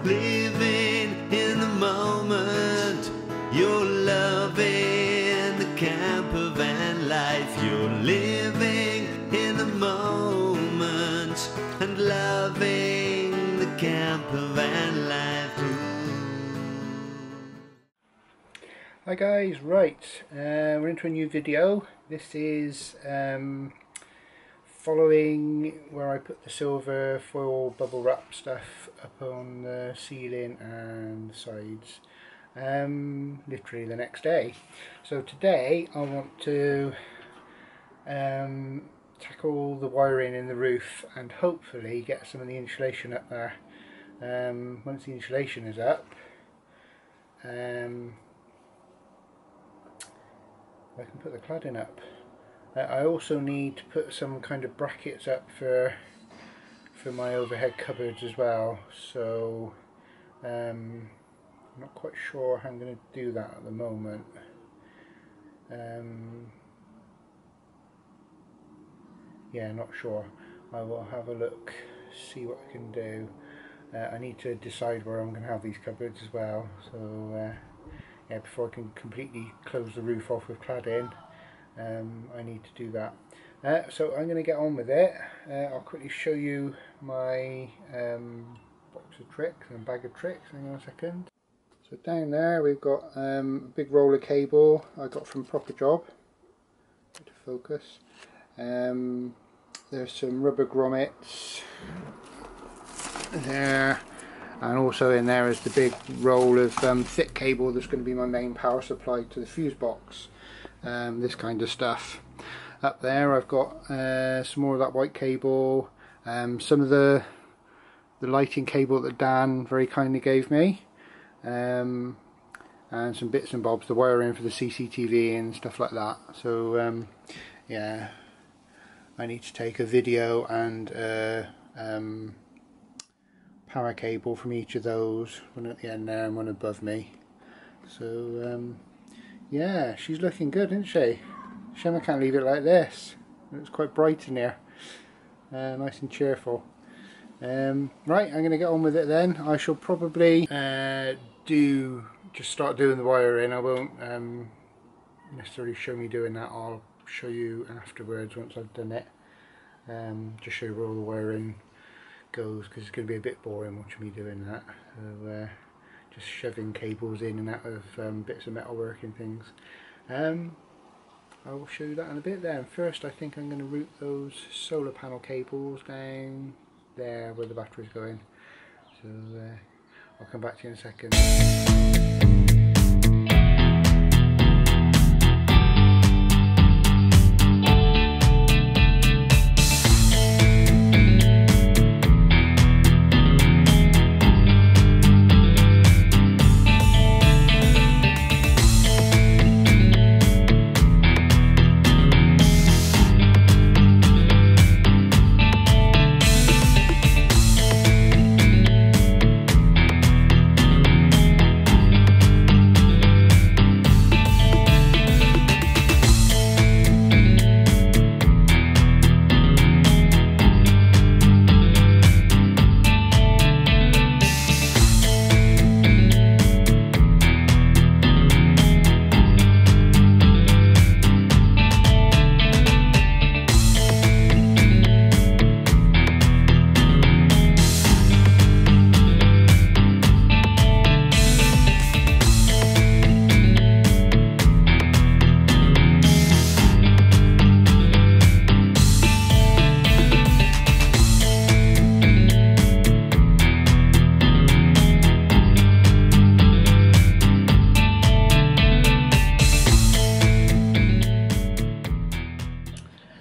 living in the moment. You're loving the camper van life. You're living in the moment and loving the camper van life. Hi guys, right, we're into a new video. This is following where I put the silver foil bubble wrap stuff up on the ceiling and the sides literally the next day. So today I want to tackle the wiring in the roof and hopefully get some of the insulation up there. Once the insulation is up, I can put the cladding up. I also need to put some kind of brackets up for my overhead cupboards as well, so I'm not quite sure how I'm going to do that at the moment. Yeah, not sure. I will have a look, see what I can do. I need to decide where I'm going to have these cupboards as well, so yeah, before I can completely close the roof off with cladding, I need to do that. So I'm going to get on with it. I'll quickly show you my box of tricks and bag of tricks. Hang on a second. So down there we've got a big roller cable I got from Proper Job. Get to focus. There's some rubber grommets there. And also in there is the big roll of thick cable that's going to be my main power supply to the fuse box. This kind of stuff. Up there I've got some more of that white cable, some of the lighting cable that Dan very kindly gave me, and some bits and bobs, the wiring for the CCTV and stuff like that. So yeah, I need to take a video and power cable from each of those, one at the end there and one above me. So yeah, she's looking good, isn't she? Shame I can't leave it like this. It's quite bright in here, nice and cheerful. Right, I'm going to get on with it then. I shall probably just start doing the wiring. I won't necessarily show me doing that. I'll show you afterwards once I've done it. Just show you where all the wiring goes, because it's going to be a bit boring watching me doing that. So, just shoving cables in and out of bits of metalwork and things. I will show you that in a bit then. First I think I'm going to route those solar panel cables down there where the battery's going. So I'll come back to you in a second.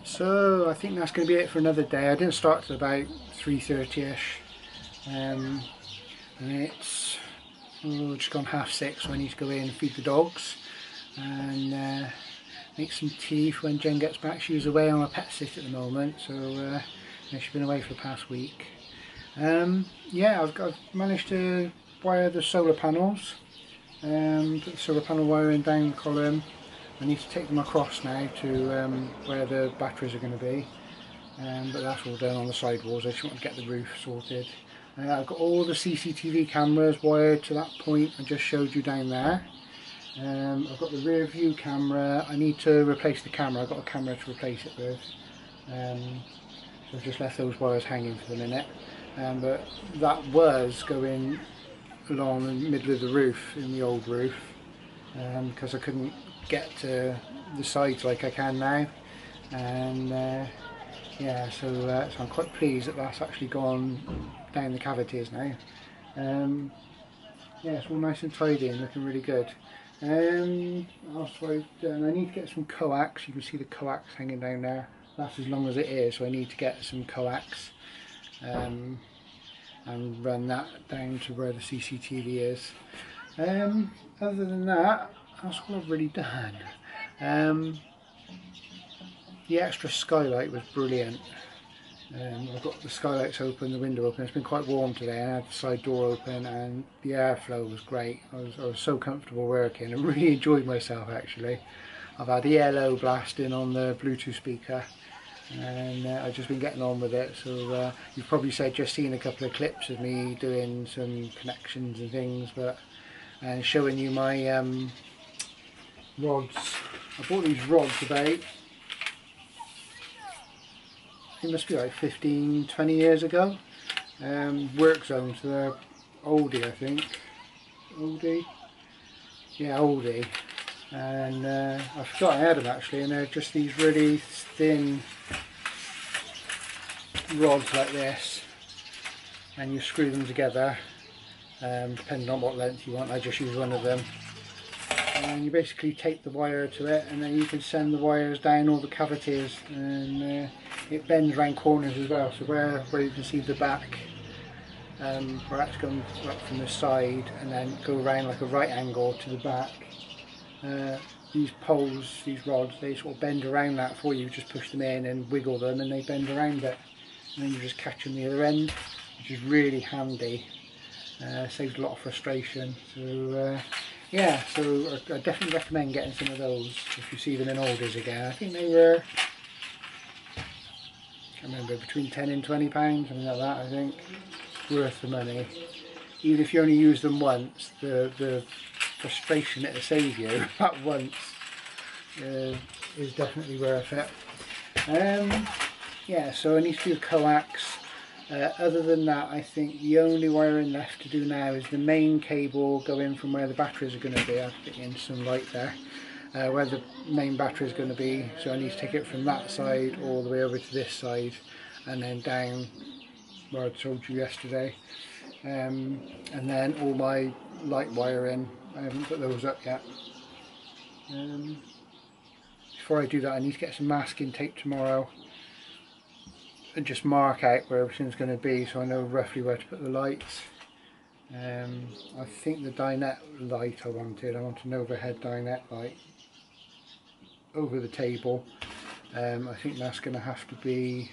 So I think that's going to be it for another day. I didn't start till about 3:30ish, and it's just gone 6:30, so I need to go in and feed the dogs and make some tea for when Jen gets back. She was away on a pet sit at the moment, so yeah, she's been away for the past week. Yeah, I've managed to wire the solar panels, put the solar panel wiring down the column. I need to take them across now to where the batteries are going to be, but that's all done on the sidewalls. I just want to get the roof sorted. I've got all the CCTV cameras wired to that point I just showed you down there. I've got the rear view camera. I need to replace the camera. I've got a camera to replace it with. So I've just left those wires hanging for the minute. But that was going along the middle of the roof, in the old roof, because I couldn't get to the sides like I can now. And yeah, so I'm quite pleased that that's actually gone down the cavities now. Yeah, it's all nice and tidy and looking really good. Also I've done, I need to get some coax. You can see the coax hanging down there. That's as long as it is, so I need to get some coax and run that down to where the CCTV is. Other than that, that's all I've really done. The extra skylight was brilliant. I've got the skylights open, the window open. It's been quite warm today, and I had the side door open, and the airflow was great. I was so comfortable working. I really enjoyed myself actually. I've had ELO blasting on the Bluetooth speaker, and I've just been getting on with it. So you've probably just seen a couple of clips of me doing some connections and things, and showing you my rods. I bought these rods about, it must be like 15-20 years ago. Work zone, so they're oldie, I think. Oldie? Yeah, oldie. And I forgot I had them actually, and they're just these really thin rods like this, and you screw them together depending on what length you want. I just use one of them, and you basically tape the wire to it, and then you can send the wires down all the cavities, and it bends around corners as well. So where you can see the back, we're actually going up from the side and then go around like a right angle to the back. These poles, these rods, they sort of bend around that for you. Just push them in and wiggle them, and they bend around it, and then you just catch them the other end, which is really handy. Saves a lot of frustration. So yeah, so I definitely recommend getting some of those if you see them in oldies again. I think they were, I can't remember, between £10 and £20, something like that. I think worth the money. Even if you only use them once, the frustration it'll save you at once is definitely worth it. Yeah, so I need to do coax. Other than that, I think the only wiring left to do now is the main cable going from where the batteries are going to be. I've put in some light there, where the main battery is going to be. So I need to take it from that side all the way over to this side, and then down where I told you yesterday. And then all my light wiring, I haven't put those up yet. Before I do that, I need to get some masking tape tomorrow and just mark out where everything's going to be, so I know roughly where to put the lights. I think the dinette light I want an overhead dinette light over the table. I think that's going to have to be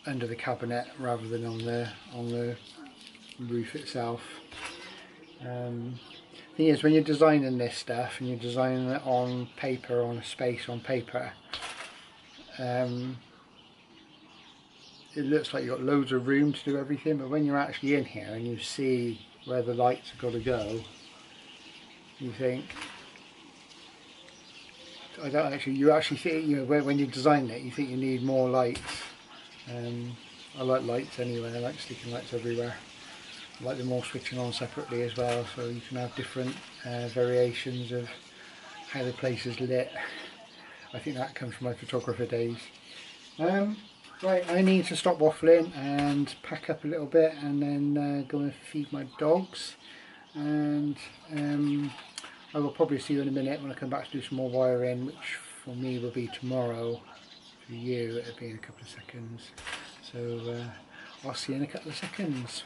under the cabinet rather than on the roof itself. Thing is, when you're designing this stuff and you're designing it on paper, on a space on paper, it looks like you've got loads of room to do everything, but when you're actually in here and you see where the lights have got to go, you think, you actually think, you know, when you design it, you think you need more lights. I like lights anyway. I like sticking lights everywhere. I like them all switching on separately as well, so you can have different variations of how the place is lit. I think that comes from my photographer days. Right, I need to stop waffling and pack up a little bit, and then go and feed my dogs. And I will probably see you in a minute when I come back to do some more wiring, which for me will be tomorrow. For you, it'll be in a couple of seconds. So I'll see you in a couple of seconds.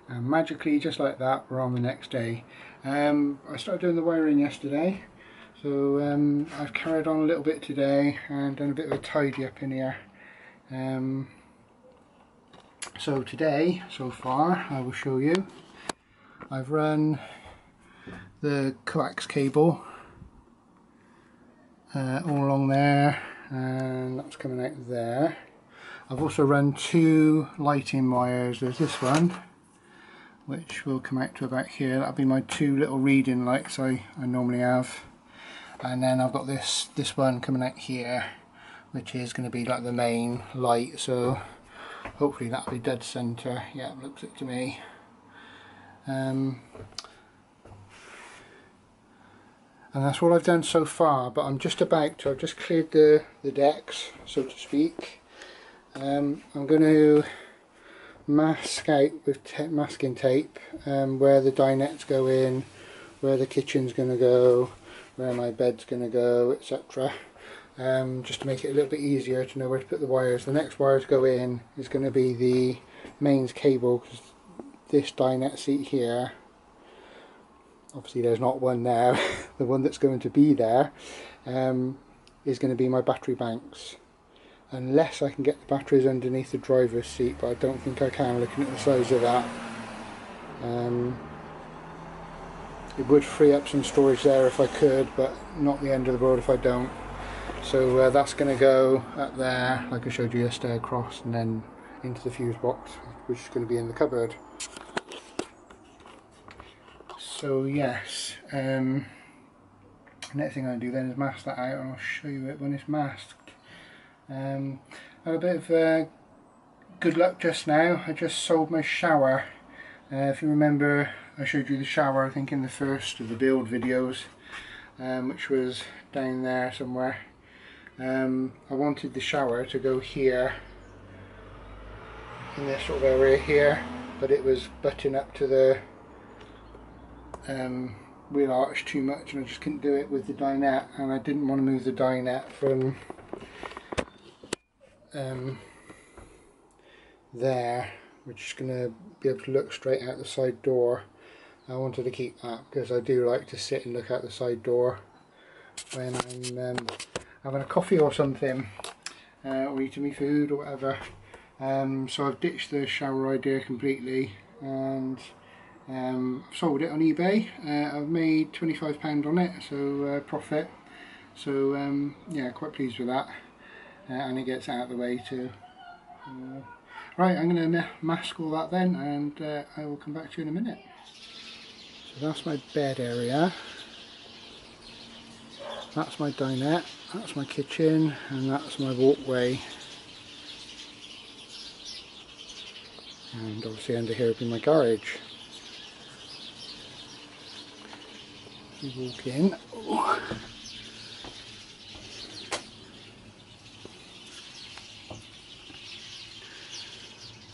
And magically, just like that, we're on the next day. I started doing the wiring yesterday, so I've carried on a little bit today and done a bit of a tidy up in here. So today, so far, I will show you. I've run the coax cable all along there, and that's coming out there. I've also run 2 lighting wires. There's this one, which will come out to about here. That'll be my 2 little reading lights I normally have. And then I've got this one coming out here, which is going to be like the main light. So hopefully that'll be dead centre. Yeah, it looks it to me. And that's all I've done so far, but I'm just about to, I've just cleared the decks, so to speak. I'm going to mask out with masking tape where the dinettes go in, where the kitchen's going to go, where my bed's going to go, etc. Just to make it a little bit easier to know where to put the wires. The next wire to go in is going to be the mains cable, because this dinette seat here, obviously there's not one there, the one that's going to be there is going to be my battery banks. Unless I can get the batteries underneath the driver's seat, but I don't think I can, looking at the size of that. It would free up some storage there if I could, but not the end of the world if I don't. So that's going to go up there, like I showed you yesterday, across, and then into the fuse box, which is going to be in the cupboard. So yes, next thing I'm going to do then is mask that out, and I'll show you it when it's masked. I had a bit of good luck just now. I just sold my shower. If you remember, I showed you the shower, I think in the first of the build videos, which was down there somewhere. I wanted the shower to go here, in this sort of area here, but it was butting up to the wheel arch too much, and I just couldn't do it with the dinette, and I didn't want to move the dinette from there, which is going to be able to look straight out the side door. I wanted to keep that because I do like to sit and look out the side door when I'm having a coffee or something, or eating my food or whatever. So I've ditched the shower idea completely, and sold it on eBay. I've made £25 on it, so profit. So yeah, quite pleased with that, and it gets out of the way too. Right, I'm going to mask all that then, and I will come back to you in a minute. So that's my bed area, that's my dinette, that's my kitchen, and that's my walkway. And obviously under here will be my garage. We walk in. Oh.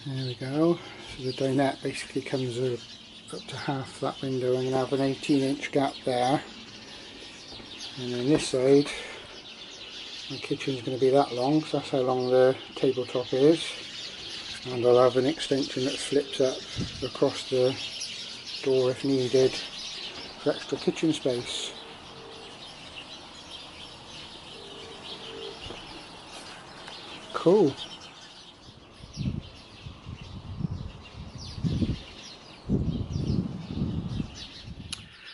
There we go. So the dinette basically comes up to half that window. I'm going to have an 18-inch gap there. And then this side, my kitchen's going to be that long, so that's how long the tabletop is. And I'll have an extension that flips up across the door if needed for extra kitchen space. Cool.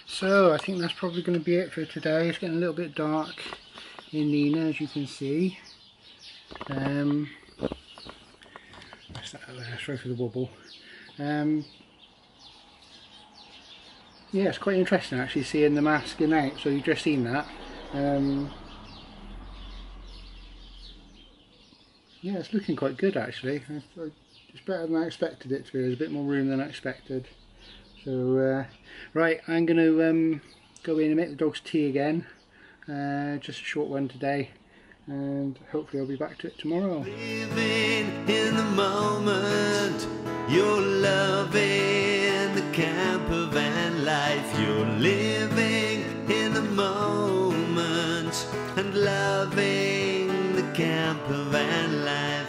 So I think that's probably going to be it for today. It's getting a little bit dark in Nina, as you can see. Sorry for the wobble. Yeah, it's quite interesting actually seeing the masking out. So you've just seen that. Yeah, it's looking quite good actually. It's better than I expected it to be. There's a bit more room than I expected. So right, I'm going to go in and make the dog's tea again. Just a short one today, and hopefully I'll be back to it tomorrow. Living in the moment, you're loving the camper van life. You're living in the moment and loving the camper van life.